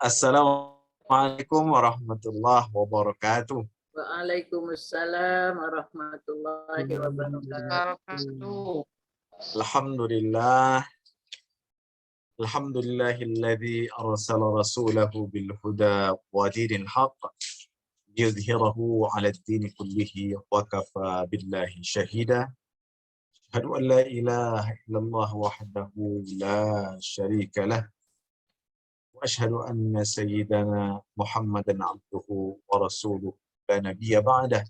Assalamualaikum warahmatullahi wabarakatuh. Waalaikumsalam warahmatullahi wabarakatuh. Wabarakatuh. Alhamdulillah. Alhamdulillahilladzi arsala rasulahu bil huda wa dinil haqq yudhhirahu 'ala ad-dini kullihi wa kafa billahi shahida. Asyhadu an la ilaha illallah wahdahu la syarika lah wa asyhadu anna sayyidana Muhammadan 'abduhu wa rasuluhu la nabiyya ba'dah.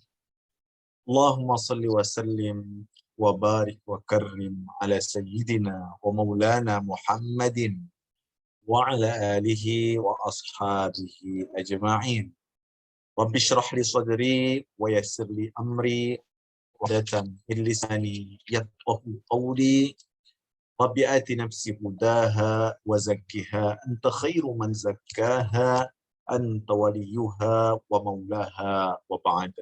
Allahumma salli wa sallim wa barik wa karrim ala sayyidina wa maulana Muhammadin wa ala alihi wa ashabihi ajma'in. Rabbi shrah li sadri wa yassir li amri wahdatan min lisani yafqahu qawli. Rabbi ati nafsi hudaha wa zakkiha anta khairu man zakkaha anta waliyuha wa maulaha wa ba'd.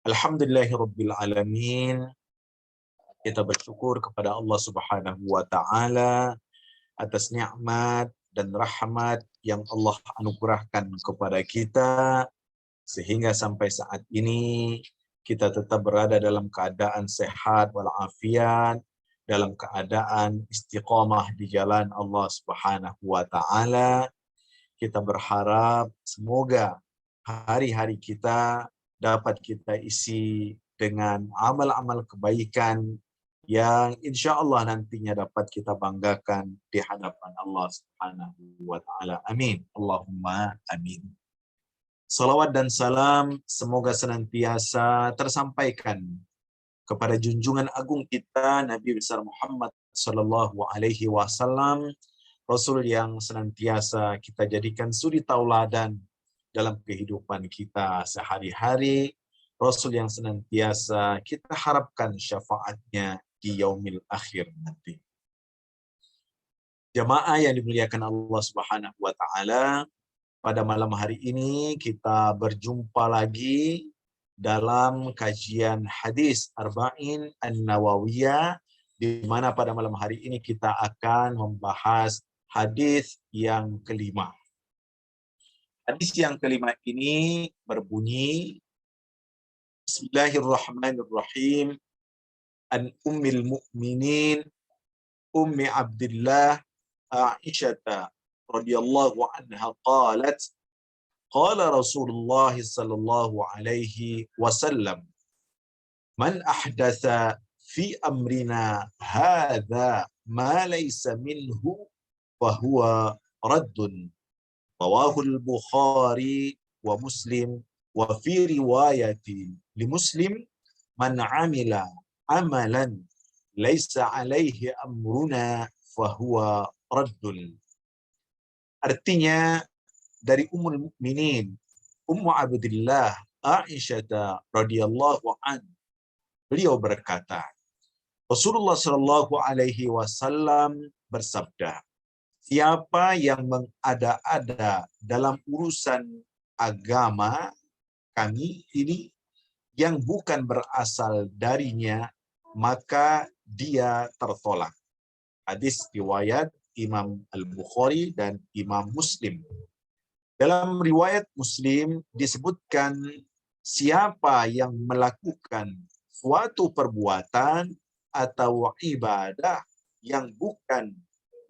Alhamdulillahirabbil alamin. Kita bersyukur kepada Allah Subhanahu wa taala atas nikmat dan rahmat yang Allah anugerahkan kepada kita sehingga sampai saat ini kita tetap berada dalam keadaan sehat walafiat, dalam keadaan istiqamah di jalan Allah Subhanahu wa taala. Kita berharap semoga hari-hari kita dapat kita isi dengan amal-amal kebaikan yang insya Allah nantinya dapat kita banggakan di hadapan Allah Subhanahu wa taala. Amin. Allahumma amin. Salawat dan salam semoga senantiasa tersampaikan kepada junjungan agung kita Nabi besar Muhammad sallallahu alaihi wasallam, Rasul yang senantiasa kita jadikan suri tauladan dalam kehidupan kita sehari-hari, Rasul yang senantiasa kita harapkan syafaatnya di yaumil akhir nanti. Jamaah yang dimuliakan Allah Subhanahu wa taala, pada malam hari ini kita berjumpa lagi dalam kajian hadis Arba'in An-Nawawiyah, di mana pada malam hari ini kita akan membahas hadis yang kelima. Hadis yang kelima ini berbunyi, Bismillahirrahmanirrahim. An ummil mu'minin Ummi Abdullah Aisyah radhiyallahu anha qalat qala Rasulullah sallallahu alaihi wasallam man ahdatha fi amrina hadza ma laysa minhu fa huwa raddun. Rawahul Bukhari wa Muslim wa fi riwayati li Muslim man amila amalan laisa alaihi amruna fahuwa raddun. Artinya dari Ummul Mukminin Ummu Abdillah Aisyah radhiyallahu an, beliau berkata, Rasulullah sallallahu alaihi wasallam bersabda, siapa yang mengada-ada dalam urusan agama kami ini yang bukan berasal darinya, maka dia tertolak. Hadis riwayat Imam Al-Bukhari dan Imam Muslim. Dalam riwayat Muslim disebutkan siapa yang melakukan suatu perbuatan atau ibadah yang bukan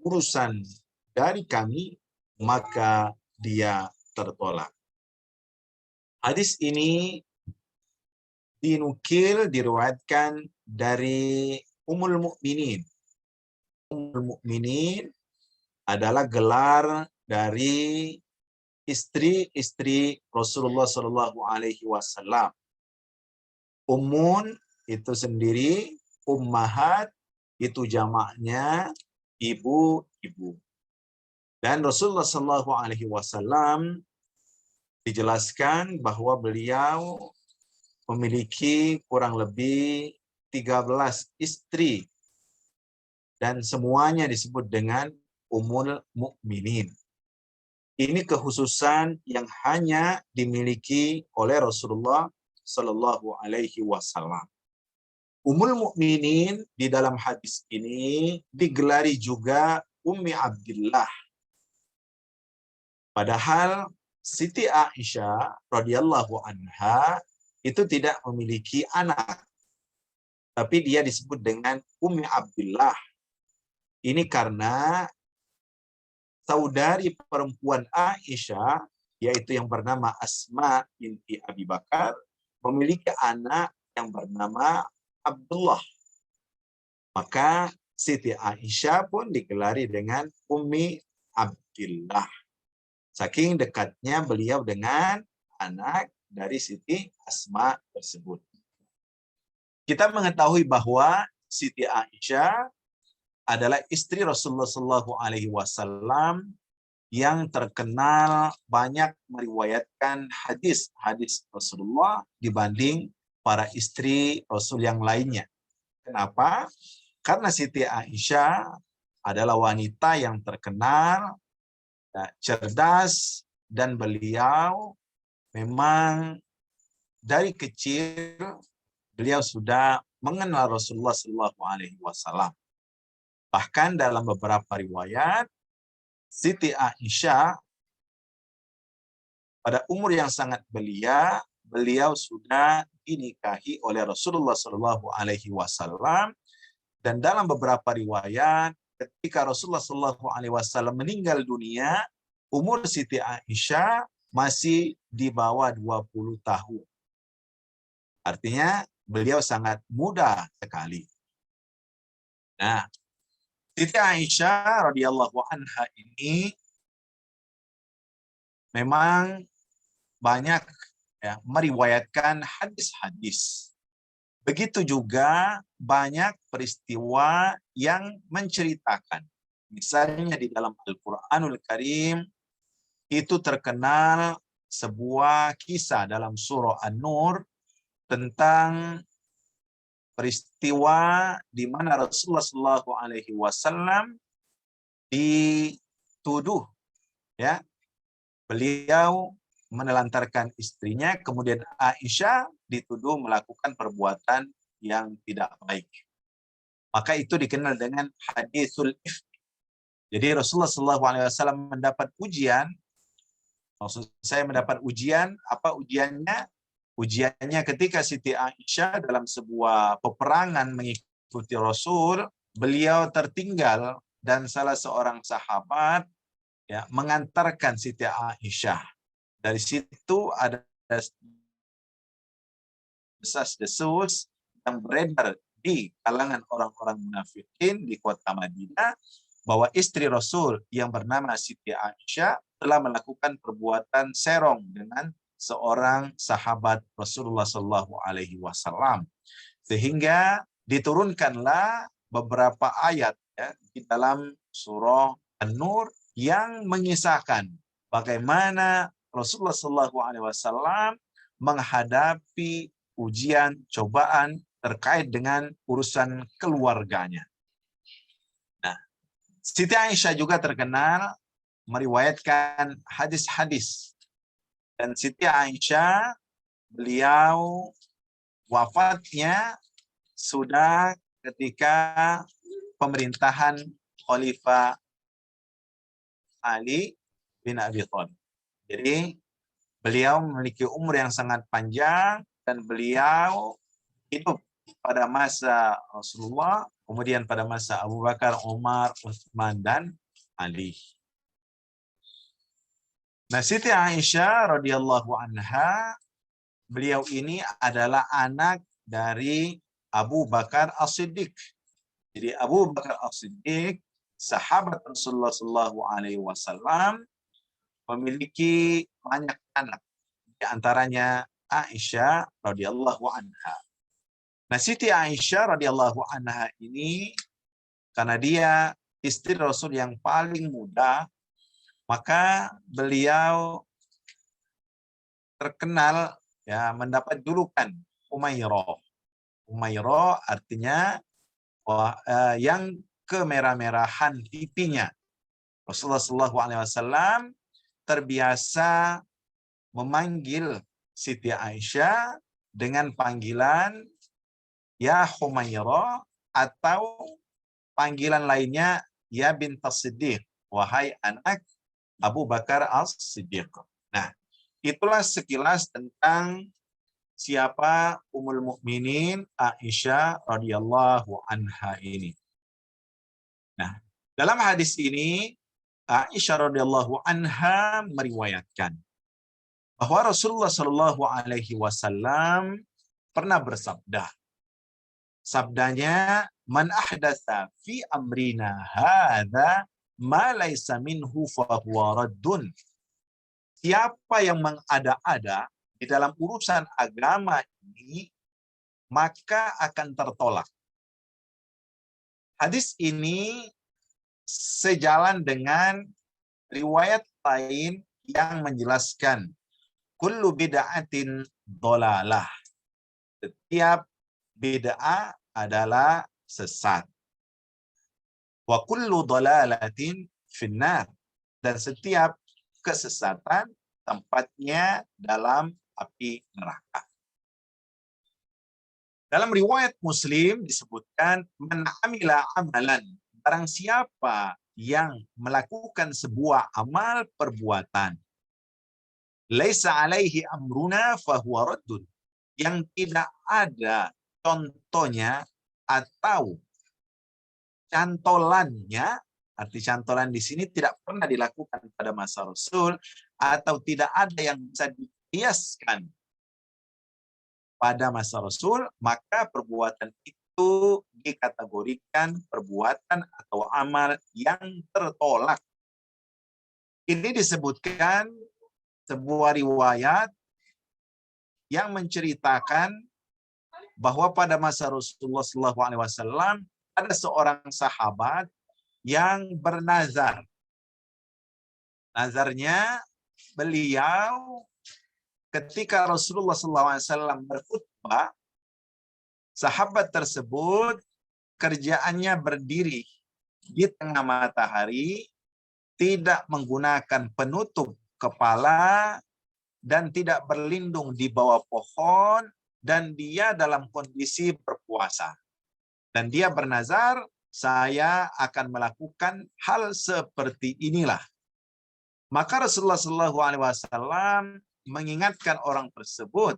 urusan dari kami, maka dia tertolak. Hadis ini diriwayatkan dari Ummul Mukminin. Ummul Mukminin adalah gelar dari istri-istri Rasulullah Shallallahu Alaihi Wasallam. Ummun itu sendiri, ummahat itu jamaknya ibu-ibu. Dan Rasulullah Shallallahu Alaihi Wasallam dijelaskan bahwa beliau memiliki kurang lebih 13 istri dan semuanya disebut dengan Ummul Mukminin. Ini kekhususan yang hanya dimiliki oleh Rasulullah Sallallahu Alaihi Wasallam. Ummul Mukminin di dalam hadis ini digelari juga Ummi Abdillah. Padahal Siti Aisyah radhiyallahu anha itu tidak memiliki anak, tapi dia disebut dengan Ummi Abdullah. Ini karena saudari perempuan Aisyah, yaitu yang bernama Asma binti Abi Bakar, memiliki anak yang bernama Abdullah. Maka Siti Aisyah pun digelari dengan Ummi Abdullah. Saking dekatnya beliau dengan anak dari Siti Asma tersebut. Kita mengetahui bahwa Siti Aisyah adalah istri Rasulullah SAW yang terkenal banyak meriwayatkan hadis-hadis Rasulullah dibanding para istri Rasul yang lainnya. Kenapa? Karena Siti Aisyah adalah wanita yang terkenal, cerdas, dan beliau memang dari kecil beliau sudah mengenal Rasulullah SAW. Bahkan dalam beberapa riwayat, Siti Aisyah pada umur yang sangat belia, beliau sudah dinikahi oleh Rasulullah SAW. Dan dalam beberapa riwayat, ketika Rasulullah SAW meninggal dunia, umur Siti Aisyah masih di bawah 20 tahun. Artinya beliau sangat muda sekali. Nah, Siti Aisyah radhiyallahu anha ini memang banyak meriwayatkan hadis-hadis. Begitu juga banyak peristiwa yang menceritakan. Misalnya di dalam Al-Quranul Karim itu terkenal sebuah kisah dalam surah An-Nur tentang peristiwa di mana Rasulullah SAW dituduh, beliau menelantarkan istrinya, kemudian Aisyah dituduh melakukan perbuatan yang tidak baik. Maka itu dikenal dengan hadisul ifk. Jadi Rasulullah SAW mendapat ujian. Maksud saya mendapat ujian, apa ujiannya? Ujiannya ketika Siti Aisyah dalam sebuah peperangan mengikuti Rasul, beliau tertinggal dan salah seorang sahabat mengantarkan Siti Aisyah. Dari situ ada desas-desus yang beredar di kalangan orang-orang munafikin di kota Madinah bahwa istri Rasul yang bernama Siti Aisyah telah melakukan perbuatan serong dengan seorang sahabat Rasulullah SAW, sehingga diturunkanlah beberapa ayat di dalam surah An-Nur yang mengisahkan bagaimana Rasulullah SAW menghadapi ujian, cobaan terkait dengan urusan keluarganya. Nah, Siti Aisyah juga terkenal meriwayatkan hadis-hadis. Dan Siti Aisyah, beliau wafatnya sudah ketika pemerintahan Khalifah Ali bin Abi Thalib. Jadi beliau memiliki umur yang sangat panjang dan beliau hidup pada masa Rasulullah, kemudian pada masa Abu Bakar, Umar, Utsman, dan Ali. Nah, Siti Aisyah radhiyallahu anha, beliau ini adalah anak dari Abu Bakar As-Siddiq. Jadi Abu Bakar As-Siddiq, sahabat Rasulullah SAW, memiliki banyak anak, di antaranya Aisyah radhiyallahu anha. Nah, Siti Aisyah radhiyallahu anha ini karena dia istri Rasul yang paling muda, maka beliau terkenal mendapat julukan Umairah. Umairah artinya yang kemerah-merahan pipinya. Rasulullah SAW terbiasa memanggil Siti Aisyah dengan panggilan ya Humairah, atau panggilan lainnya ya bintas Siddiq, wahai anak Abu Bakar As-Siddiq. Nah, itulah sekilas tentang siapa Ummul Mukminin Aisyah radhiyallahu anha ini. Nah, dalam hadis ini Aisyah radhiyallahu anha meriwayatkan bahwa Rasulullah Shallallahu alaihi wasallam pernah bersabda. Sabdanya, "Man ahdatsa fi amrina hadza ma laysa minhu fa huwa raddun." Siapa yang mengada-ada di dalam urusan agama ini, maka akan tertolak. Hadis ini sejalan dengan riwayat lain yang menjelaskan kullu bid'atin dhalalah. Setiap bid'ah adalah sesat. Wa kullu dhalalatin finnar. Dan setiap kesesatan tempatnya dalam api neraka. Dalam riwayat Muslim disebutkan, man amila amalan, barang siapa yang melakukan sebuah amal perbuatan, laisa alaihi amruna fahuwa raddun, yang tidak ada contohnya atau cantolannya, arti cantolan di sini tidak pernah dilakukan pada masa Rasul, atau tidak ada yang bisa dikiaskan pada masa Rasul, maka perbuatan itu dikategorikan perbuatan atau amal yang tertolak. Ini disebutkan sebuah riwayat yang menceritakan bahwa pada masa Rasulullah SAW ada seorang sahabat yang bernazar. Nazarnya, beliau ketika Rasulullah SAW berkhutbah, sahabat tersebut kerjaannya berdiri di tengah matahari, tidak menggunakan penutup kepala, dan tidak berlindung di bawah pohon, dan dia dalam kondisi berpuasa. Dan dia bernazar, saya akan melakukan hal seperti inilah. Maka Rasulullah SAW mengingatkan orang tersebut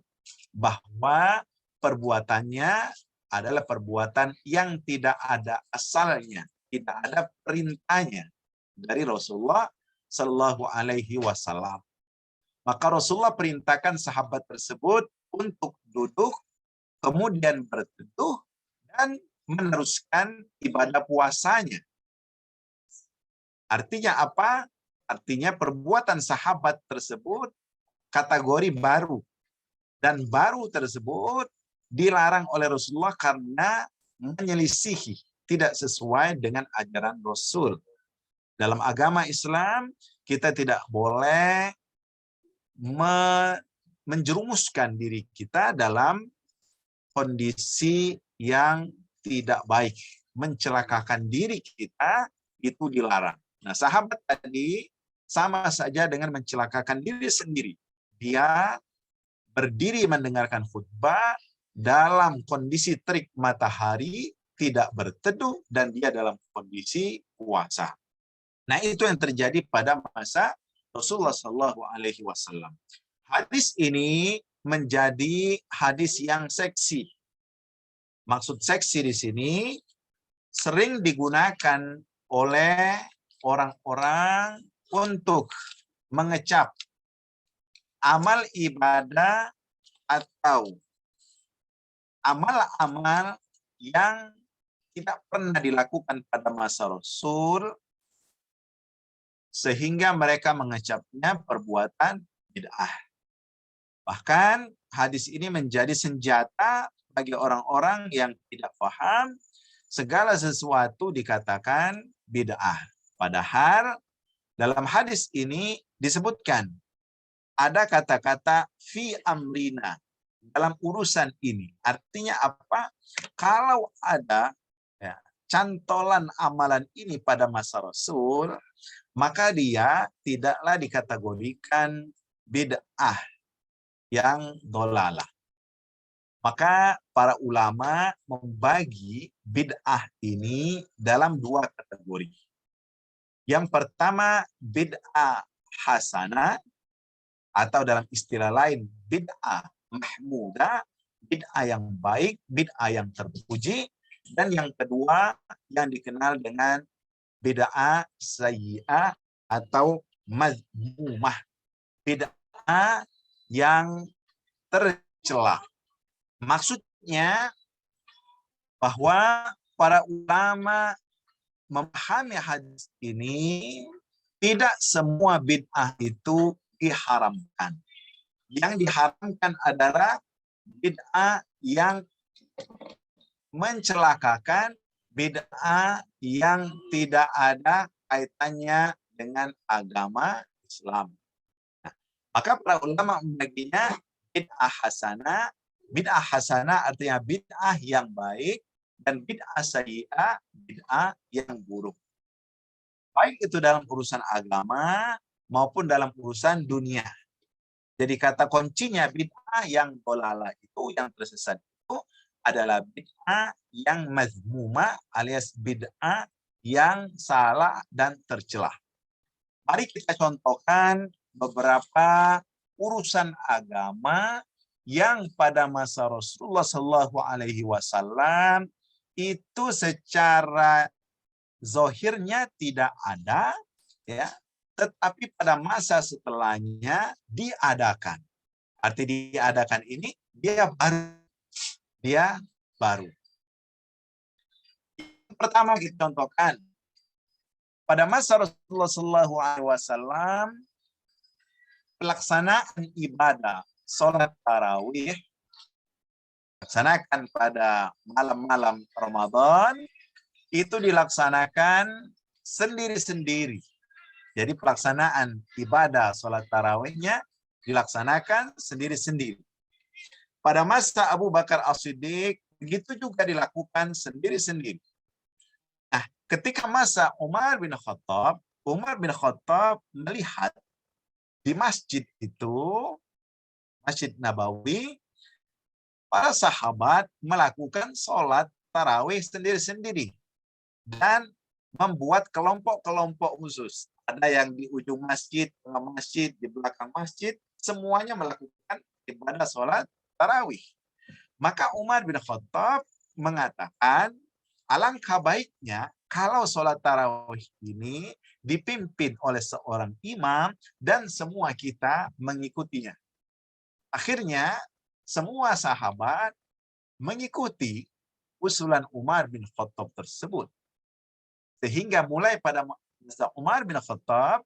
bahwa perbuatannya adalah perbuatan yang tidak ada asalnya, tidak ada perintahnya dari Rasulullah SAW. Maka Rasulullah perintahkan sahabat tersebut untuk duduk, kemudian berteduh, dan meneruskan ibadah puasanya. Artinya apa? Artinya perbuatan sahabat tersebut kategori baru. Dan baru tersebut dilarang oleh Rasulullah karena menyelisihi, tidak sesuai dengan ajaran Rasul. Dalam agama Islam, kita tidak boleh menjerumuskan diri kita dalam kondisi yang tidak baik. Mencelakakan diri kita itu dilarang. Nah, sahabat tadi sama saja dengan mencelakakan diri sendiri. Dia berdiri mendengarkan khutbah dalam kondisi terik matahari, tidak berteduh, dan dia dalam kondisi puasa. Nah, itu yang terjadi pada masa Rasulullah SAW. Hadis ini menjadi hadis yang seksi. Maksud seksi di sini sering digunakan oleh orang-orang untuk mengecap amal ibadah atau amal-amal yang tidak pernah dilakukan pada masa Rasul, sehingga mereka mengecapnya perbuatan bid'ah. Bahkan hadis ini menjadi senjata bagi orang-orang yang tidak paham segala sesuatu dikatakan bid'ah. Padahal dalam hadis ini disebutkan ada kata-kata fi amrina, dalam urusan ini. Artinya apa? Kalau ada cantolan amalan ini pada masa Rasul, maka dia tidaklah dikategorikan bid'ah yang dolalah. Maka para ulama membagi bid'ah ini dalam dua kategori. Yang pertama bid'ah hasanah, atau dalam istilah lain bid'ah mahmudah, bid'ah yang baik, bid'ah yang terpuji. Dan yang kedua yang dikenal dengan bid'ah sayyi'ah atau mazmumah, bid'ah yang tercela. Maksudnya bahwa para ulama memahami hadis ini, tidak semua bid'ah itu diharamkan. Yang diharamkan adalah bid'ah yang mencelakakan, bid'ah yang tidak ada kaitannya dengan agama Islam. Nah, maka para ulama membaginya bid'ah hasanah. Bid'ah hasanah artinya bid'ah yang baik, dan bid'ah sayyi'ah bid'ah yang buruk. Baik itu dalam urusan agama maupun dalam urusan dunia. Jadi kata kuncinya bid'ah yang dolalah itu, yang tersesat itu adalah bid'ah yang mazmumah alias bid'ah yang salah dan tercelah. Mari kita contohkan beberapa urusan agama yang pada masa Rasulullah SAW itu secara zahirnya tidak ada, ya, tetapi pada masa setelahnya diadakan. Arti diadakan ini dia baru. Pertama kita contohkan pada masa Rasulullah SAW pelaksanaan ibadah sholat tarawih dilaksanakan pada malam-malam Ramadan itu dilaksanakan sendiri-sendiri. Jadi pelaksanaan ibadah sholat tarawihnya dilaksanakan sendiri-sendiri. Pada masa Abu Bakar As-Siddiq, begitu juga dilakukan sendiri-sendiri. Nah, ketika masa Umar bin Khattab melihat di masjid itu, Masjid Nabawi, para sahabat melakukan sholat tarawih sendiri-sendiri dan membuat kelompok-kelompok khusus. Ada yang di ujung masjid, tengah masjid, di belakang masjid, semuanya melakukan ibadah sholat tarawih. Maka Umar bin Khattab mengatakan, alangkah baiknya kalau sholat tarawih ini dipimpin oleh seorang imam dan semua kita mengikutinya. Akhirnya semua sahabat mengikuti usulan Umar bin Khattab tersebut. Sehingga mulai pada masa Umar bin Khattab,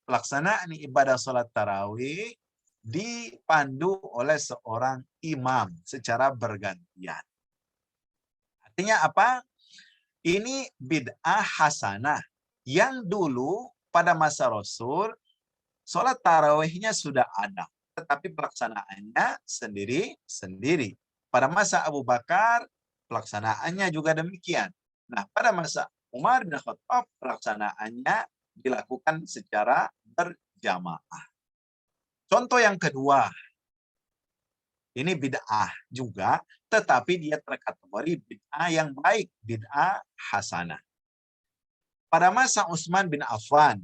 pelaksanaan ibadah sholat tarawih dipandu oleh seorang imam secara bergantian. Artinya apa? Ini bid'ah hasanah. Yang dulu pada masa Rasul, sholat tarawihnya sudah ada, tetapi pelaksanaannya sendiri-sendiri. Pada masa Abu Bakar, pelaksanaannya juga demikian. Nah, pada masa Umar bin Khattab, pelaksanaannya dilakukan secara berjamaah. Contoh yang kedua, ini bid'ah juga, tetapi dia terkategori bid'ah yang baik, bid'ah hasanah. Pada masa Utsman bin Affan,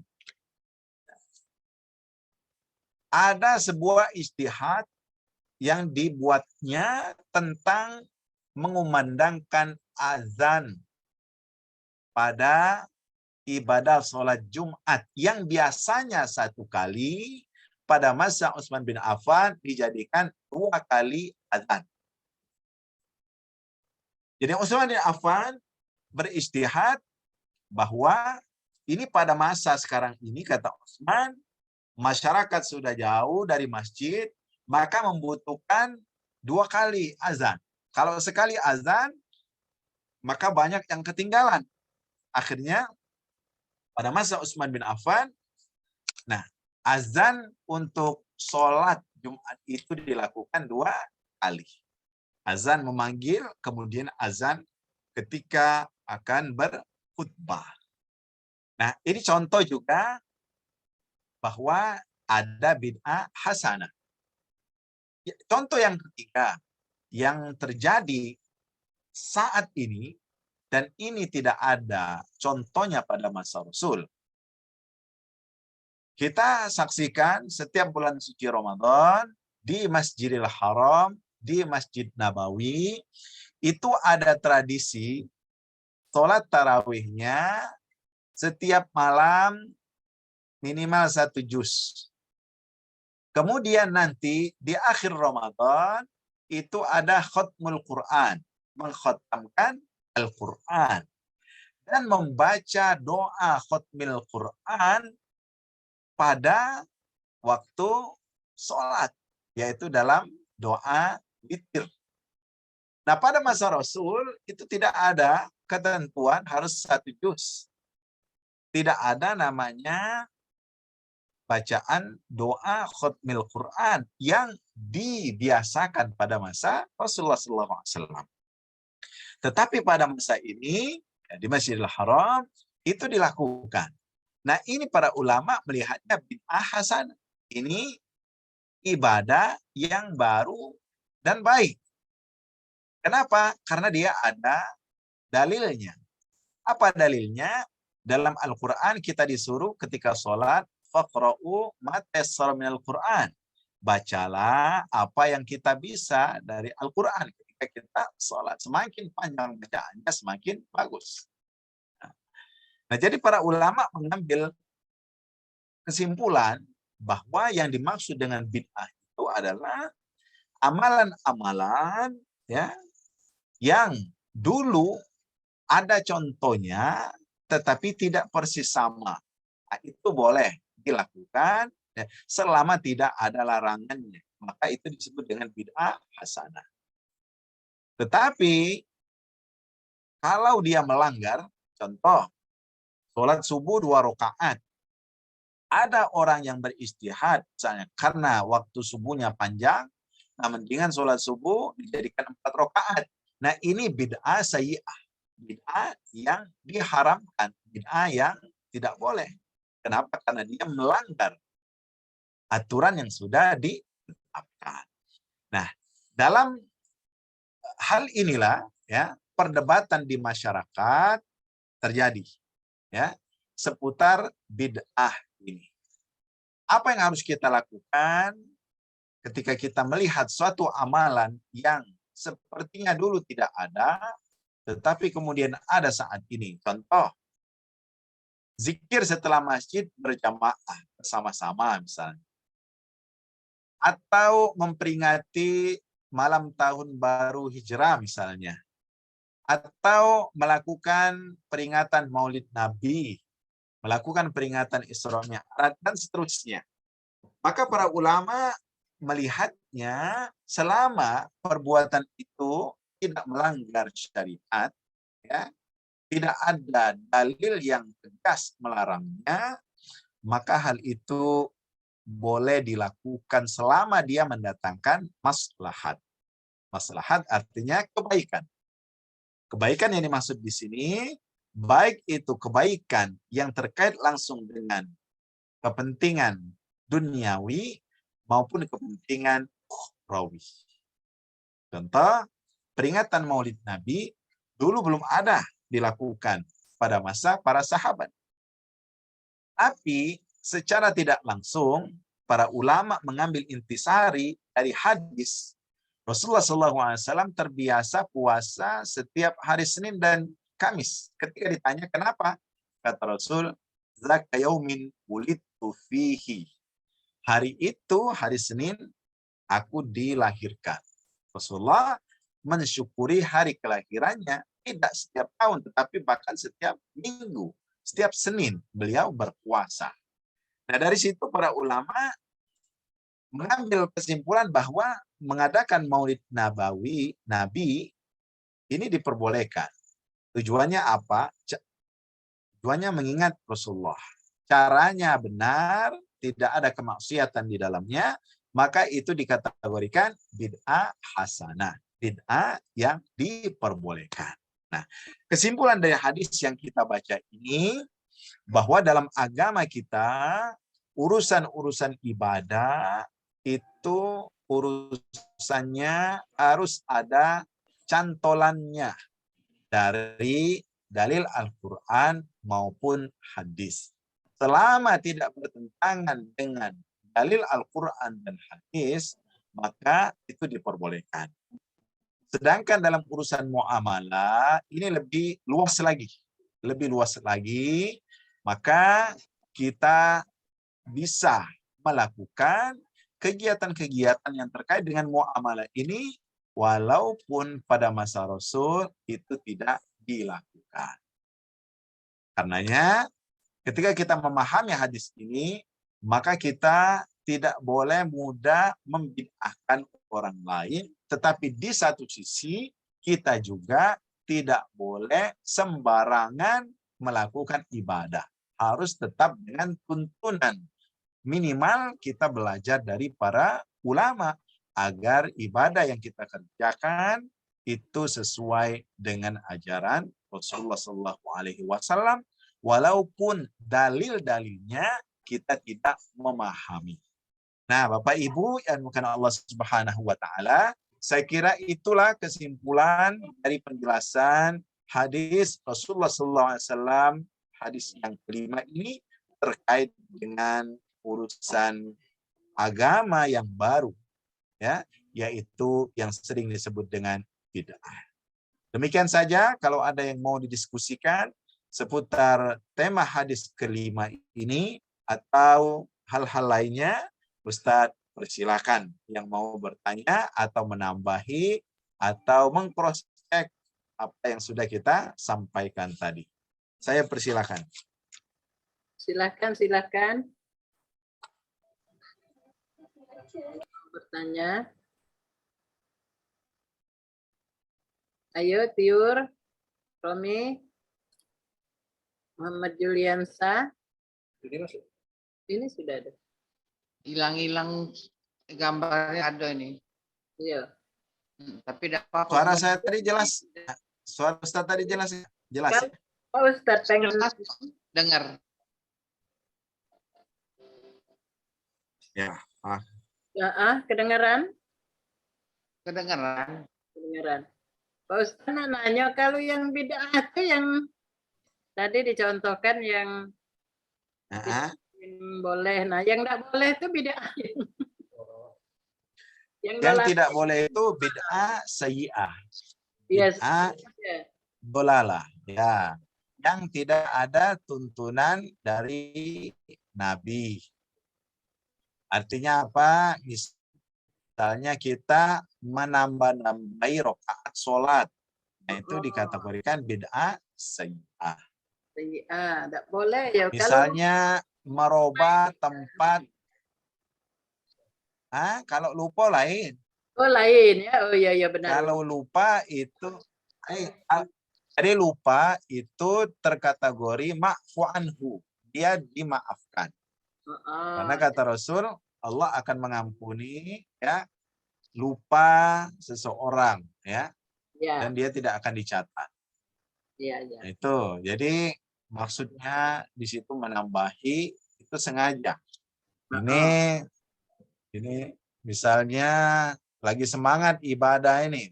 ada sebuah ijtihad yang dibuatnya tentang mengumandangkan azan pada ibadah sholat Jumat yang biasanya 1 kali, pada masa Utsman bin Affan dijadikan 2 kali azan. Jadi Utsman bin Affan berijtihad bahwa ini pada masa sekarang ini, kata Utsman, masyarakat sudah jauh dari masjid, maka membutuhkan 2 kali azan. Kalau sekali azan, maka banyak yang ketinggalan. Akhirnya pada masa Utsman bin Affan, nah, azan untuk sholat Jumat itu dilakukan 2 kali. Azan memanggil, kemudian azan ketika akan berkhutbah. Nah, ini contoh juga bahwa ada bid'ah hasanah. Contoh yang ketiga, yang terjadi saat ini, dan ini tidak ada contohnya pada masa Rasul. kita saksikan setiap bulan suci Ramadan di Masjidil Haram, di Masjid Nabawi, itu ada tradisi sholat tarawihnya setiap malam minimal 1 juz. Kemudian nanti di akhir Ramadan itu ada khatmul Quran, mengkhatamkan Al-Quran dan membaca doa khatmil Quran pada waktu sholat, yaitu dalam doa witir. Nah, pada masa Rasul itu tidak ada ketentuan harus 1 juz. Tidak ada namanya bacaan doa khatmil Quran yang dibiasakan pada masa Rasulullah SAW. Tetapi pada masa ini di Masjidil Haram itu dilakukan. Nah, ini para ulama melihatnya bid'ah hasanah. Ini ibadah yang baru dan baik. Kenapa? Karena dia ada dalilnya. Apa dalilnya? Dalam Al-Quran kita disuruh ketika sholat, faqra'u ma tayassara minal Quran. Bacalah apa yang kita bisa dari Al-Quran ketika kita sholat. Semakin panjang bacaannya, semakin bagus. Nah, jadi para ulama mengambil kesimpulan bahwa yang dimaksud dengan bid'ah itu adalah amalan-amalan ya yang dulu ada contohnya tetapi tidak persis sama. Nah, itu boleh dilakukan ya, selama tidak ada larangannya. Maka itu disebut dengan bid'ah hasanah. Tetapi kalau dia melanggar, contoh sholat subuh 2 rakaat. Ada orang yang beristihad, misalnya karena waktu subuhnya panjang, nah mendingan sholat subuh dijadikan 4 rakaat. Nah, ini bid'ah sayyi'ah. Bid'ah yang diharamkan. Bid'ah yang tidak boleh. Kenapa? Karena dia melanggar aturan yang sudah ditetapkan. Nah, dalam hal inilah ya perdebatan di masyarakat terjadi ya seputar bid'ah ini. Apa yang harus kita lakukan ketika kita melihat suatu amalan yang sepertinya dulu tidak ada, tetapi kemudian ada saat ini? Contoh, zikir setelah masjid berjamaah bersama-sama misalnya. Atau memperingati malam tahun baru hijrah misalnya. Atau melakukan peringatan maulid Nabi, melakukan peringatan Isra Mi'raj, dan seterusnya. Maka para ulama melihatnya selama perbuatan itu tidak melanggar syariat, ya, tidak ada dalil yang tegas melarangnya, maka hal itu boleh dilakukan selama dia mendatangkan maslahat. Maslahat artinya kebaikan. Kebaikan yang dimaksud di sini, baik itu kebaikan yang terkait langsung dengan kepentingan duniawi maupun kepentingan ukhrawi. Contoh, peringatan Maulid Nabi dulu belum ada dilakukan pada masa para sahabat. Tapi secara tidak langsung para ulama mengambil intisari dari hadis Rasulullah SAW terbiasa puasa setiap hari Senin dan Kamis. Ketika ditanya kenapa, kata Rasul, "Zaka yaumin wulidtu fihi." Hari itu, hari Senin, aku dilahirkan. Rasulullah mensyukuri hari kelahirannya tidak setiap tahun, tetapi bahkan setiap minggu, setiap Senin beliau berpuasa. Nah, dari situ para ulama mengambil kesimpulan bahwa mengadakan Maulid Nabawi, Nabi, ini diperbolehkan. Tujuannya apa? Tujuannya mengingat Rasulullah. Caranya benar, tidak ada kemaksiatan di dalamnya, maka itu dikategorikan bid'ah hasanah. Bid'ah yang diperbolehkan. Nah, kesimpulan dari hadis yang kita baca ini, bahwa dalam agama kita, urusan-urusan ibadah itu urusannya harus ada cantolannya dari dalil Al-Quran maupun hadis. selama tidak bertentangan dengan dalil Al-Quran dan hadis, maka itu diperbolehkan. Sedangkan dalam urusan muamalah ini lebih luas lagi. Lebih luas lagi, maka kita bisa melakukan kegiatan-kegiatan yang terkait dengan muamalah ini walaupun pada masa Rasul itu tidak dilakukan. Karenanya ketika kita memahami hadis ini, maka kita tidak boleh mudah membid'ahkan orang lain, tetapi di satu sisi kita juga tidak boleh sembarangan melakukan ibadah. Harus tetap dengan tuntunan. Minimal kita belajar dari para ulama agar ibadah yang kita kerjakan itu sesuai dengan ajaran Rasulullah SAW, walaupun dalil-dalilnya kita tidak memahami. Nah, Bapak Ibu yang bukan Allah Subhanahu wa taala, saya kira itulah kesimpulan dari penjelasan hadis Rasulullah SAW, hadis yang kelima ini terkait dengan urusan agama yang baru, ya, yaitu yang sering disebut dengan bid'ah. Demikian saja, kalau ada yang mau didiskusikan seputar tema hadis kelima ini atau hal-hal lainnya, Ustadz persilakan yang mau bertanya atau menambahi atau mengcross-check apa yang sudah kita sampaikan tadi. Saya persilakan. Silakan. Bertanya. Ayo, Tiur, Romi, Muhammad Juliansa. Ini sudah ada. Hilang-hilang gambarnya ada ini. Iya. Tapi tidak apa-apa. Suara saya tadi jelas. Suara Ustaz tadi jelas. Jelas. Pak Ustaz pengen dengar. Ya. Kedengaran? Kedengaran. Pak Ustaz nanya kalau yang bid'ah itu yang tadi dicontohkan yang boleh. Nah, yang tidak boleh itu bid'ah. Yang tidak boleh itu bid'ah sayyi'ah. Yes. Bid'ah dolalah. Ya. Yang tidak ada tuntunan dari Nabi. Artinya apa? Misalnya kita menambah-nambahi rakaat sholat. Nah, itu dikategorikan bid'ah sayyi'ah. Tidak boleh ya. Misalnya merubah tempat. Kalau lupa lain. Oh lain ya. Oh iya benar. Kalau lupa itu jadi lupa itu terkategori ma'fu anhu. Dia dimaafkan. Karena kata Rasul, Allah akan mengampuni ya lupa seseorang ya. Dan dia tidak akan dicatat. Iya. Itu. Jadi maksudnya di situ menambahi itu sengaja. Ini misalnya lagi semangat ibadah ini.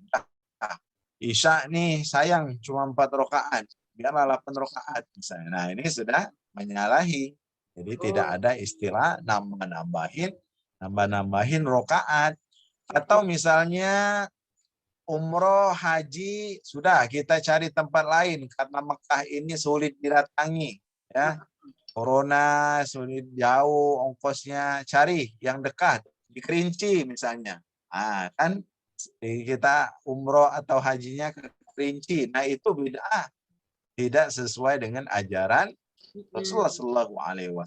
Isya nih sayang cuma 4 rakaat. Biarlah 8 rakaat misalnya. Nah, ini sudah menyalahi. Jadi tidak ada istilah nambah-nambahin rakaat. Atau misalnya umroh, haji, sudah kita cari tempat lain karena Mekah ini sulit didatangi, ya. Corona sulit jauh ongkosnya, cari yang dekat di Kerinci misalnya. Kan kita umroh atau hajinya ke Kerinci. Nah, itu bid'ah. Tidak sesuai dengan ajaran Rasulullah SAW.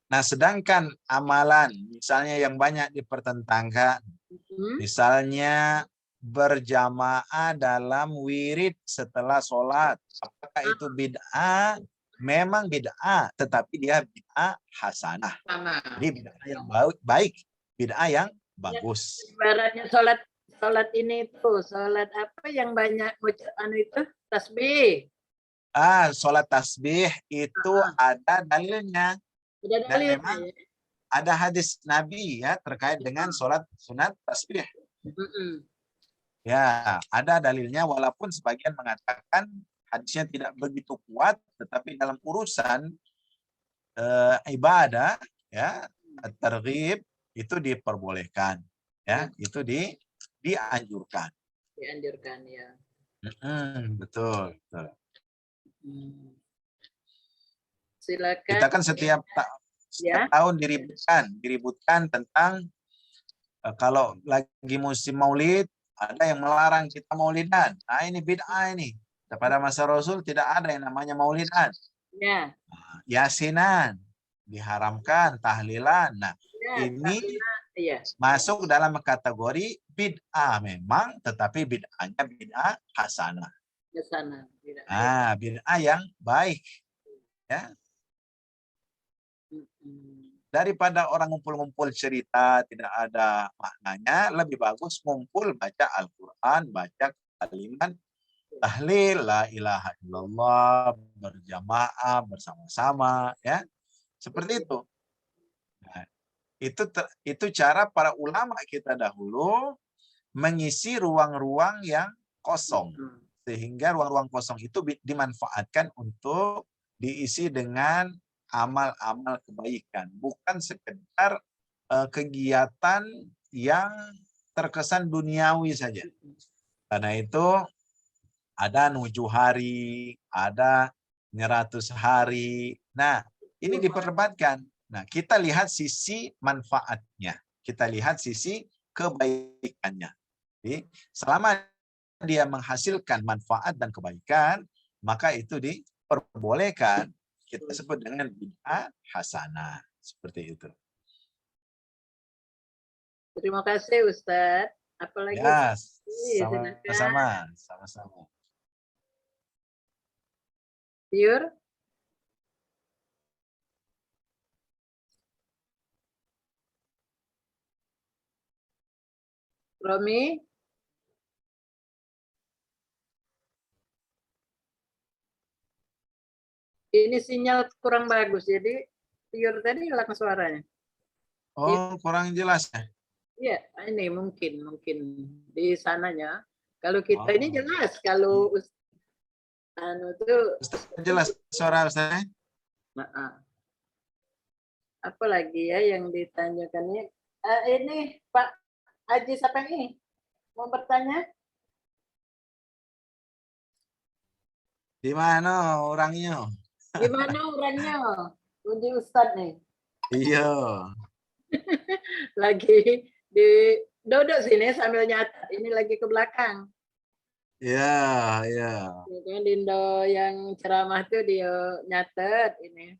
Nah, sedangkan amalan misalnya yang banyak dipertentangkan, misalnya berjamaah dalam wirid setelah sholat. Apakah itu bid'ah? Memang bid'ah, tetapi dia bid'ah hasanah. Jadi bid'ah yang baik, bid'ah yang bagus. Ibaratnya sholat ini tuh, sholat apa yang banyak ucapan itu? Tasbih. Sholat tasbih itu ada dalilnya. Dan memang ada hadis Nabi ya terkait dengan sholat sunat tasbih. Ya, ada dalilnya walaupun sebagian mengatakan hadisnya tidak begitu kuat, tetapi dalam urusan ibadah ya, targhib itu diperbolehkan, ya, itu dianjurkan. Dianjurkan ya. Betul, betul. Silakan. Kita kan setiap tahun diributkan tentang kalau lagi musim maulid, ada yang melarang kita maulidan. Nah, ini bid'ah ini. Pada masa Rasul tidak ada yang namanya maulidan. Ya. Yasinan diharamkan, tahlilan. Nah, Ya, ini ya. masuk dalam kategori bid'ah memang, tetapi bid'ahnya bid'ah hasanah. Bid'ah yang baik. Ya. Daripada orang ngumpul-ngumpul cerita tidak ada maknanya, lebih bagus ngumpul baca Al-Quran, baca kalimat tahlil la ilaha illallah berjamaah bersama-sama, ya seperti itu. Nah, itu cara para ulama kita dahulu mengisi ruang-ruang yang kosong, sehingga ruang-ruang kosong itu dimanfaatkan untuk diisi dengan amal-amal kebaikan, bukan sekedar kegiatan yang terkesan duniawi saja. Karena itu ada 7 hari, ada 100 hari. Nah, ini diperdebatkan. Nah, kita lihat sisi manfaatnya, kita lihat sisi kebaikannya. Jadi, selama dia menghasilkan manfaat dan kebaikan, maka itu diperbolehkan. Kita sebut dengan bid'ah hasanah. Seperti itu. Terima kasih Ustadz. Apalagi ya, sama-sama. Sama-sama. Tiur. Romi. Ini sinyal kurang bagus, jadi Tiur tadi hilang suaranya. Oh, kurang jelas ya? Iya, ini mungkin di sananya. Kalau kita ini jelas, kalau jelas suara saya. Apa lagi ya yang ditanyakan ini? Ini Pak Haji siapa ini? Mau bertanya? Di mana orangnya? Gimana orangnya? Puji Ustadz nih. Iya. Lagi di duduk sini sambil nyatet. Ini lagi ke belakang. Iya, iya. Dindo yang ceramah tuh dia nyatet ini.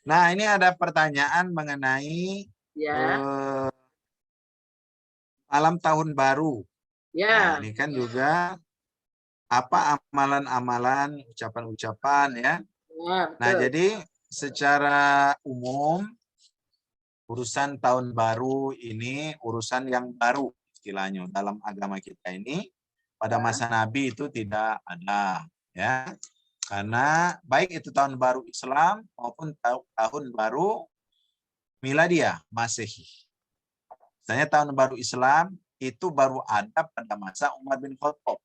Nah, ini ada pertanyaan mengenai malam tahun baru. Ya. Nah, ini kan juga apa amalan-amalan, ucapan-ucapan ya. Nah, jadi secara umum urusan tahun baru ini urusan yang baru istilahnya dalam agama kita ini. Pada masa Nabi itu tidak ada, ya. Karena baik itu tahun baru Islam maupun tahun baru Miladiah Masehi. Misalnya tahun baru Islam itu baru ada pada masa Umar bin Khattab.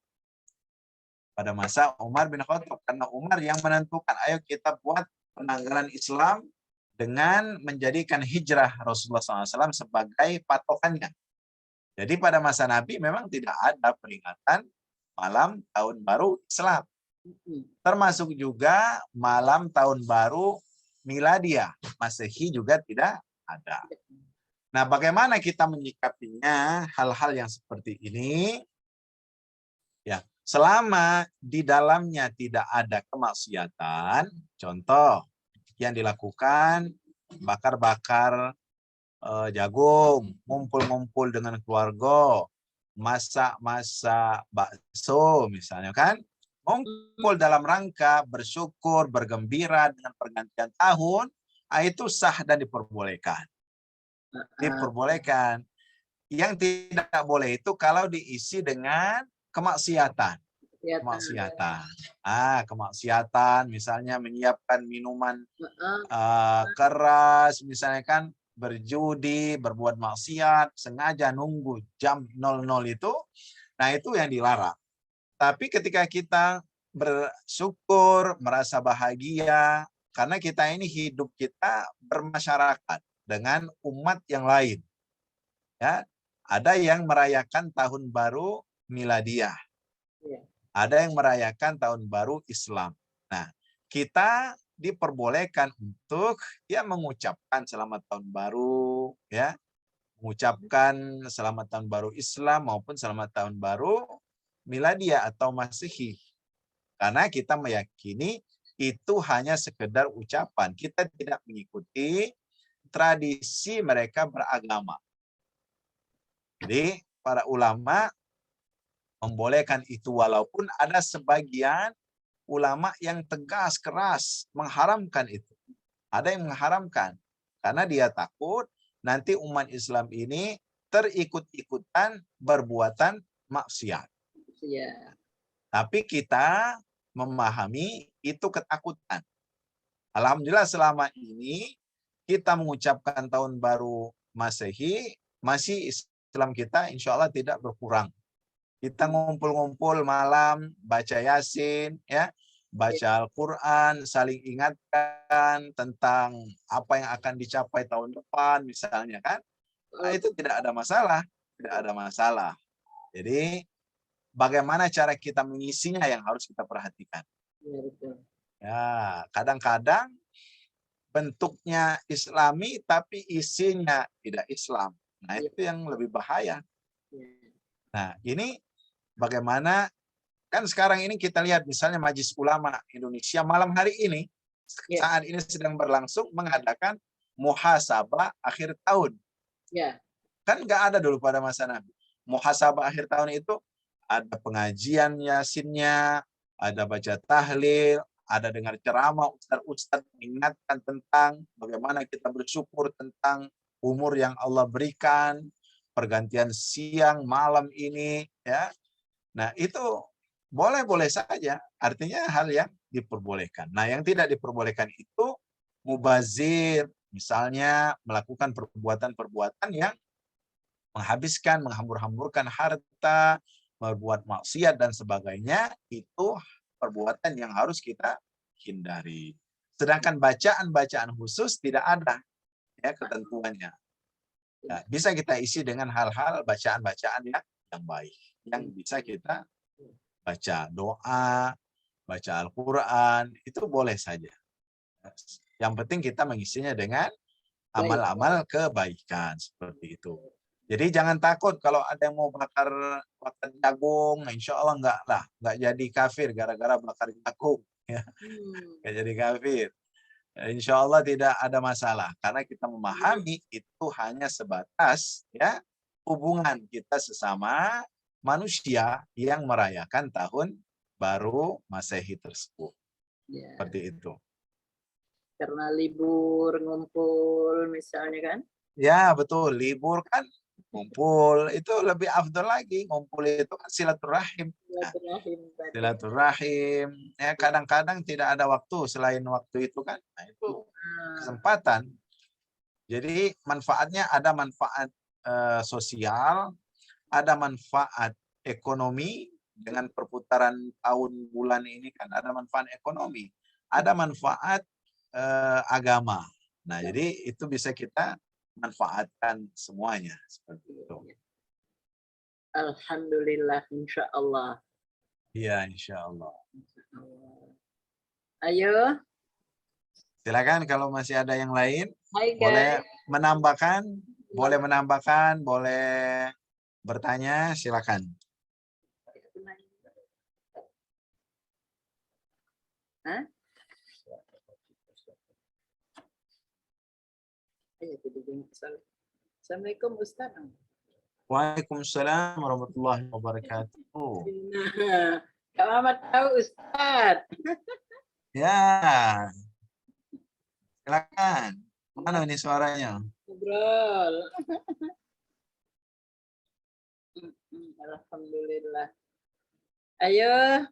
Pada masa Umar bin Khattab, karena Umar yang menentukan, ayo kita buat penanggalan Islam dengan menjadikan hijrah Rasulullah SAW sebagai patokannya. Jadi pada masa Nabi memang tidak ada peringatan malam tahun baru Islam. Termasuk juga malam tahun baru Miladiah Masehi juga tidak ada. Nah, bagaimana kita menyikapinya hal-hal yang seperti ini? Ya, selama di dalamnya tidak ada kemaksiatan, contoh yang dilakukan bakar-bakar jagung, ngumpul-ngumpul dengan keluarga, masak-masak bakso misalnya kan, ngumpul dalam rangka bersyukur, bergembira dengan pergantian tahun, itu sah dan diperbolehkan. Diperbolehkan. Yang tidak boleh itu kalau diisi dengan kemaksiatan. Kemaksiatan misalnya menyiapkan minuman keras, misalnya kan berjudi, berbuat maksiat, sengaja nunggu jam 00 itu, nah itu yang dilarang. Tapi ketika kita bersyukur, merasa bahagia, karena kita ini hidup kita bermasyarakat dengan umat yang lain. Ya, ada yang merayakan tahun baru miladiah. Iya. Ada yang merayakan tahun baru Islam. Nah, kita diperbolehkan untuk ya mengucapkan selamat tahun baru, ya, mengucapkan selamat tahun baru Islam maupun selamat tahun baru miladiah atau Masehi. Karena kita meyakini itu hanya sekedar ucapan. Kita tidak mengikuti tradisi mereka beragama. Jadi para ulama membolehkan itu walaupun ada sebagian ulama yang tegas keras mengharamkan itu. Ada yang mengharamkan karena dia takut nanti umat Islam ini terikut-ikutan berbuatan maksiat. Iya. Tapi kita memahami itu ketakutan. Alhamdulillah selama ini kita mengucapkan tahun baru Masehi, masih Islam kita insya Allah tidak berkurang. Kita ngumpul-ngumpul malam, baca Yasin, ya, baca Al-Quran, saling ingatkan tentang apa yang akan dicapai tahun depan, misalnya kan. Nah, itu tidak ada masalah, tidak ada masalah. Jadi bagaimana cara kita mengisinya yang harus kita perhatikan. Iya, betul. Ya, kadang-kadang bentuknya Islami tapi isinya tidak Islam. Nah, itu yang lebih bahaya. Nah, ini bagaimana kan sekarang ini kita lihat misalnya Majelis Ulama Indonesia malam hari ini saat ini sedang berlangsung mengadakan muhasabah akhir tahun. Ya. Kan nggak ada dulu pada masa Nabi. Muhasabah akhir tahun itu ada pengajian Yasinnya, ada baca tahlil, ada dengar ceramah ustadz-ustadz mengingatkan tentang bagaimana kita bersyukur tentang umur yang Allah berikan, pergantian siang malam ini, ya. Nah, itu boleh-boleh saja, artinya hal yang diperbolehkan. Nah, yang tidak diperbolehkan itu mubazir, misalnya melakukan perbuatan-perbuatan yang menghabiskan, menghambur-hamburkan harta, berbuat maksiat dan sebagainya, itu perbuatan yang harus kita hindari. Sedangkan bacaan-bacaan khusus tidak ada ya ketentuannya. Nah, bisa kita isi dengan hal-hal bacaan-bacaan yang baik, yang bisa kita baca doa, baca Al-Quran, itu boleh saja. Yang penting kita mengisinya dengan amal-amal kebaikan seperti itu. Jadi jangan takut kalau ada yang mau bakar jagung, insya Allah nggak jadi kafir gara-gara bakar jagung, ya. Nggak jadi kafir. Insya Allah tidak ada masalah karena kita memahami itu hanya sebatas ya hubungan kita sesama manusia yang merayakan tahun baru Masehi tersebut. Ya. Seperti itu. Karena libur, ngumpul misalnya kan? Ya betul, libur kan ngumpul itu lebih afdal lagi. Ngumpul itu kan silaturahim. Silaturahim. Ya kadang-kadang tidak ada waktu selain waktu itu kan. Nah, itu kesempatan. Jadi manfaatnya ada manfaat sosial, ada manfaat ekonomi dengan perputaran tahun bulan ini kan ada manfaat ekonomi, ada manfaat agama. Nah, jadi itu bisa kita manfaatkan semuanya seperti itu. Alhamdulillah, insya Allah. Iya, insya Allah. Ayo. Silakan kalau masih ada yang lain. Hai, boleh guys. boleh menambahkan, boleh bertanya, silakan. Hah? Assalamualaikum Ustaz. Waalaikumsalam warahmatullahi wabarakatuh. Nah, Kak Muhammad tahu Ustaz. Ya, silakan. Mana ini suaranya? Ngobrol. Alhamdulillah. Ayo,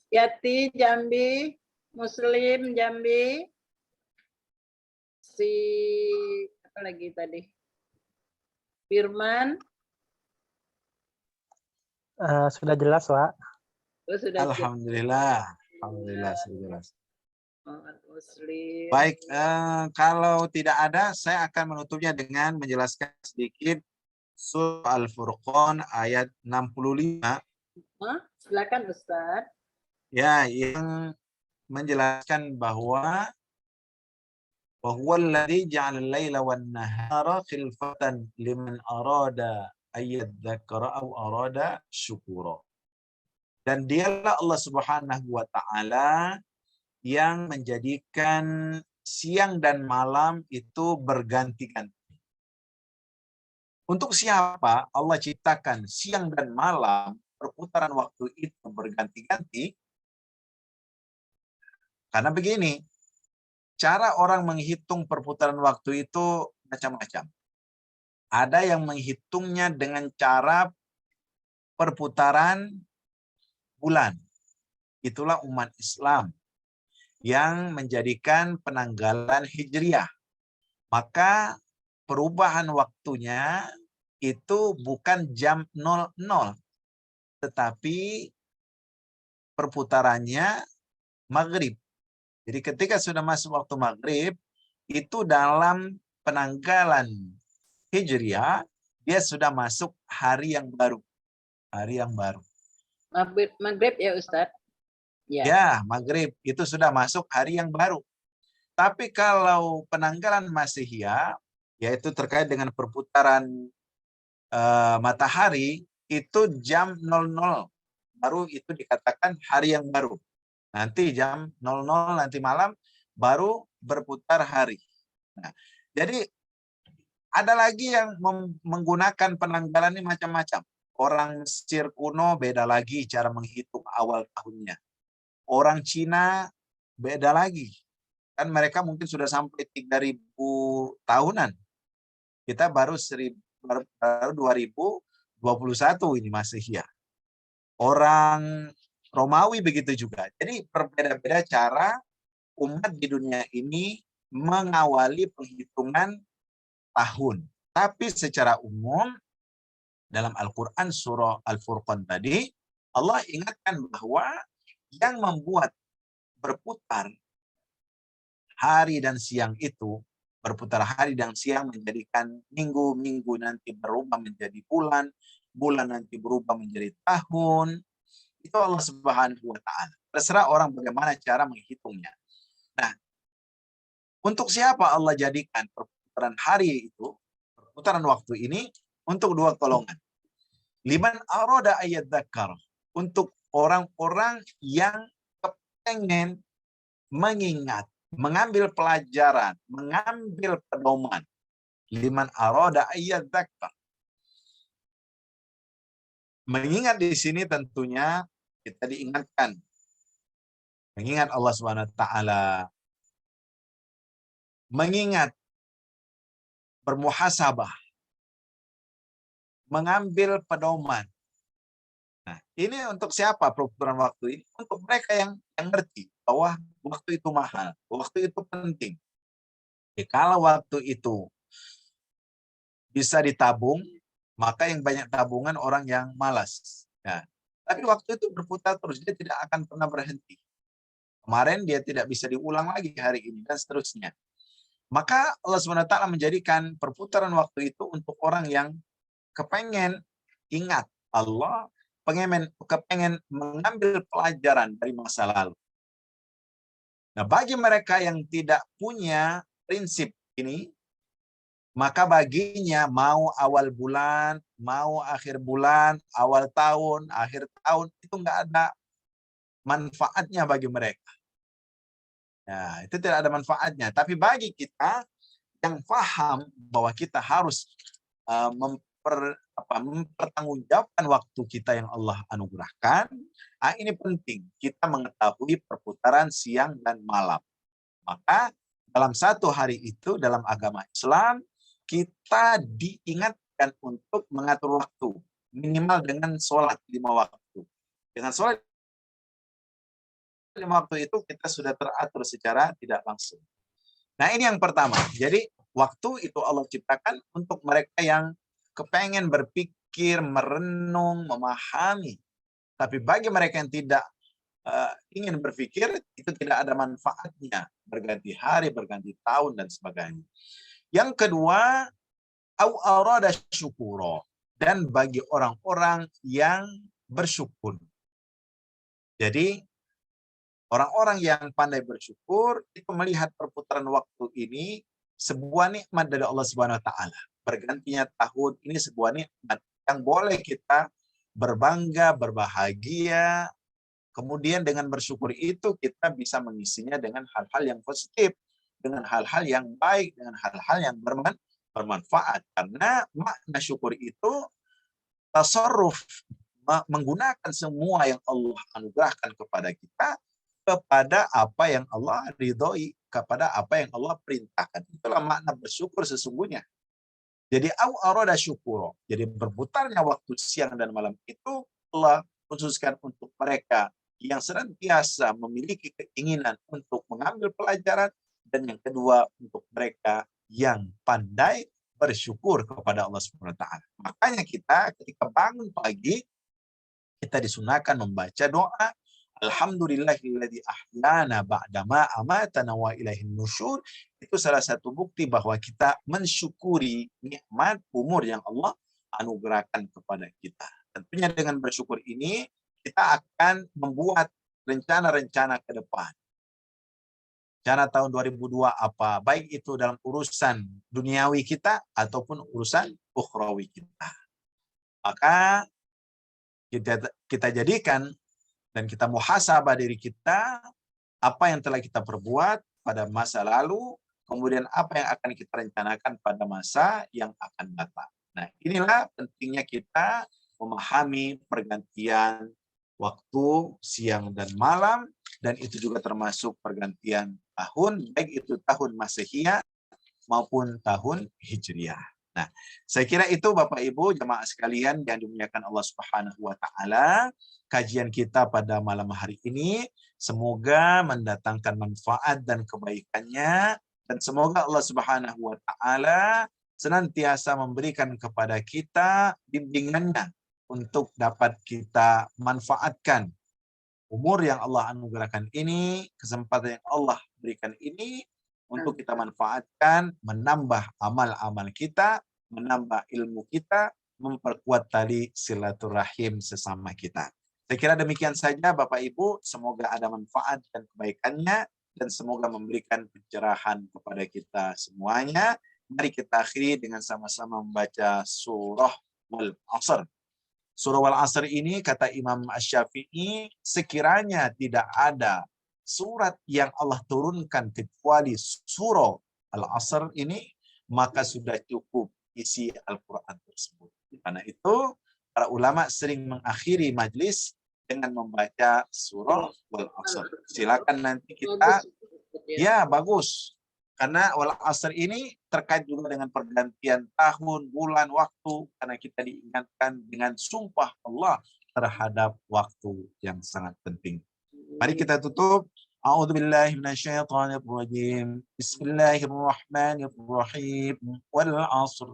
Yati Jambi, Muslim Jambi. Si apa lagi tadi? Firman. Sudah jelas, Wak. Oh, sudah jelas. Alhamdulillah. Alhamdulillah sudah jelas. Muhammad Muslim. Baik, kalau tidak ada, saya akan menutupnya dengan menjelaskan sedikit surah Al-Furqan ayat 65. Silakan Ustaz. Ya, yang menjelaskan bahwa wahuwallazi ja'ala al-laila wan-nahara khilfatan liman arada ayyadzakara aw arada syukura. Dan dialah Allah Subhanahu wa taala yang menjadikan siang dan malam itu berganti-ganti. Untuk siapa Allah ciptakan siang dan malam, perputaran waktu itu berganti-ganti? Karena begini, cara orang menghitung perputaran waktu itu macam-macam. Ada yang menghitungnya dengan cara perputaran bulan. Itulah umat Islam yang menjadikan penanggalan Hijriah. Maka perubahan waktunya itu bukan jam 00, tetapi perputarannya maghrib. Jadi ketika sudah masuk waktu maghrib, itu dalam penanggalan Hijriah, dia sudah masuk hari yang baru. Hari yang baru. Maghrib ya Ustaz? Ya, maghrib. Itu sudah masuk hari yang baru. Tapi kalau penanggalan Masihiyah, yaitu terkait dengan perputaran matahari, itu jam 00. Baru itu dikatakan hari yang baru. Nanti jam 00, nanti malam, baru berputar hari. Nah, jadi ada lagi yang menggunakan penanggalan ini macam-macam. Orang Mesir kuno beda lagi cara menghitung awal tahunnya. Orang Cina beda lagi. Kan mereka mungkin sudah sampai 3000 tahunan. Kita baru 2021 ini Masihiyah. Orang Romawi begitu juga. Jadi berbeda-beda cara umat di dunia ini mengawali penghitungan tahun. Tapi secara umum dalam Al-Quran surah Al-Furqan tadi, Allah ingatkan bahwa yang membuat berputar hari dan siang itu, berputar hari dan siang menjadikan minggu, minggu nanti berubah menjadi bulan, bulan nanti berubah menjadi tahun. Itu Allah Subhanahu wa taala. Terserah orang bagaimana cara menghitungnya. Nah, untuk siapa Allah jadikan perputaran hari itu, perputaran waktu ini untuk dua golongan. Liman arada ayyadzakar, untuk orang-orang yang kepengen mengingat, mengambil pelajaran, mengambil pedoman. Liman arada ayyadzakar. Mengingat di sini tentunya kita diingatkan. Mengingat Allah SWT, mengingat bermuhasabah, mengambil pedoman. Nah, ini untuk siapa perputaran waktu ini? Untuk mereka yang ngerti bahwa waktu itu mahal, waktu itu penting. Jadi, kalau waktu itu bisa ditabung, maka yang banyak tabungan orang yang malas. Nah, tapi waktu itu berputar terus, dia tidak akan pernah berhenti. Kemarin dia tidak bisa diulang lagi hari ini, dan seterusnya. Maka Allah SWT menjadikan perputaran waktu itu untuk orang yang kepengen ingat Allah, kepengen mengambil pelajaran dari masa lalu. Nah, bagi mereka yang tidak punya prinsip ini, maka baginya mau awal bulan, mau akhir bulan, awal tahun, akhir tahun, itu nggak ada manfaatnya bagi mereka. Nah, itu tidak ada manfaatnya. Tapi bagi kita yang paham bahwa kita harus mempertanggungjawabkan waktu kita yang Allah anugerahkan, ini penting. Kita mengetahui perputaran siang dan malam. Maka dalam satu hari itu, dalam agama Islam, kita diingatkan untuk mengatur waktu. Minimal dengan sholat 5 waktu. Dengan sholat 5 waktu itu kita sudah teratur secara tidak langsung. Nah, ini yang pertama. Jadi waktu itu Allah ciptakan untuk mereka yang kepengen berpikir, merenung, memahami Tapi bagi mereka yang tidak ingin berpikir, itu tidak ada manfaatnya. Berganti hari, berganti tahun, dan sebagainya. Yang kedua, au arada syukura. Dan bagi orang-orang yang bersyukur. Jadi, orang-orang yang pandai bersyukur, itu melihat perputaran waktu ini sebuah nikmat dari Allah Subhanahu wa Ta'ala. Bergantinya tahun ini sebuah nikmat yang boleh kita berbangga, berbahagia. Kemudian dengan bersyukur itu kita bisa mengisinya dengan hal-hal yang positif, dengan hal-hal yang baik, dengan hal-hal yang bermanfaat. Karena makna syukur itu tasarruf, menggunakan semua yang Allah anugerahkan kepada kita kepada apa yang Allah ridhoi, kepada apa yang Allah perintahkan. Itulah makna bersyukur sesungguhnya. Jadi au arada syukuro. Jadi berputarnya waktu siang dan malam itu Allah khususkan untuk mereka yang senantiasa memiliki keinginan untuk mengambil pelajaran, dan yang kedua untuk mereka yang pandai bersyukur kepada Allah Subhanahu wa Ta'ala. Makanya kita ketika bangun pagi, kita disunahkan membaca doa, Alhamdulillahilladzi ahyana ba'dama amatana wa ilaihin nusyur. Itu salah satu bukti bahwa kita mensyukuri nikmat umur yang Allah anugerahkan kepada kita. Tentunya dengan bersyukur ini, kita akan membuat rencana-rencana ke depan. Rencana tahun 2002 apa? Baik itu dalam urusan duniawi kita ataupun urusan ukhrawi kita. Maka kita jadikan dan kita muhasabah diri kita, apa yang telah kita perbuat pada masa lalu, kemudian apa yang akan kita rencanakan pada masa yang akan datang. Nah, inilah pentingnya kita memahami pergantian waktu siang dan malam, dan itu juga termasuk pergantian tahun, baik itu tahun Masehiyah maupun tahun Hijriah. Nah, saya kira itu Bapak Ibu jemaah sekalian yang dimuliakan Allah Subhanahu wa Ta'ala, kajian kita pada malam hari ini semoga mendatangkan manfaat dan kebaikannya, dan semoga Allah Subhanahu wa Ta'ala senantiasa memberikan kepada kita bimbingannya untuk dapat kita manfaatkan umur yang Allah anugerahkan ini, kesempatan yang Allah berikan ini, untuk kita manfaatkan, menambah amal-amal kita, menambah ilmu kita, memperkuat tali silaturahim sesama kita. Saya kira demikian saja Bapak Ibu, semoga ada manfaat dan kebaikannya, dan semoga memberikan pencerahan kepada kita semuanya. Mari kita akhiri dengan sama-sama membaca surah Wal-Asr. Surah Wal-Asr ini kata Imam Asy-Syafi'i, sekiranya tidak ada surat yang Allah turunkan kecuali surah Al-Asr ini, maka sudah cukup isi Al-Quran tersebut. Karena itu, para ulama sering mengakhiri majlis dengan membaca surah Wal-Asr. Silakan nanti kita, ya bagus. Karena Wal-Asr ini terkait juga dengan pergantian tahun, bulan, waktu. Karena kita diingatkan dengan sumpah Allah terhadap waktu yang sangat penting. Mari kita tutup. A'udzubillahi minasyaitonirrajim. Bismillahirrahmanirrahim. Wal 'ashr.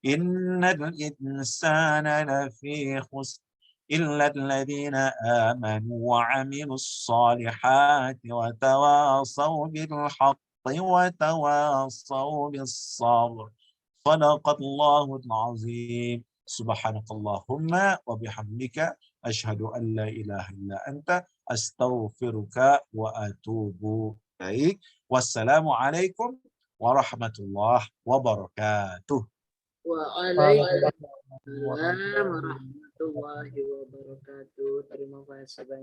Innal insana lafi khusr. Illa alladhina amanu wa 'amilus salihati wa tawasaw bil haqq wa tawasaw bis sabr. Shadaqallahul 'azim. Subhanakallahumma wa bihamdika asyhadu an la ilaha illa anta astaghfiruka wa atubu ilaik. Wassalamualaikum warahmatullahi wabarakatuh. Waalaikumsalam warahmatullahi wabarakatuh. Terima kasih banyak.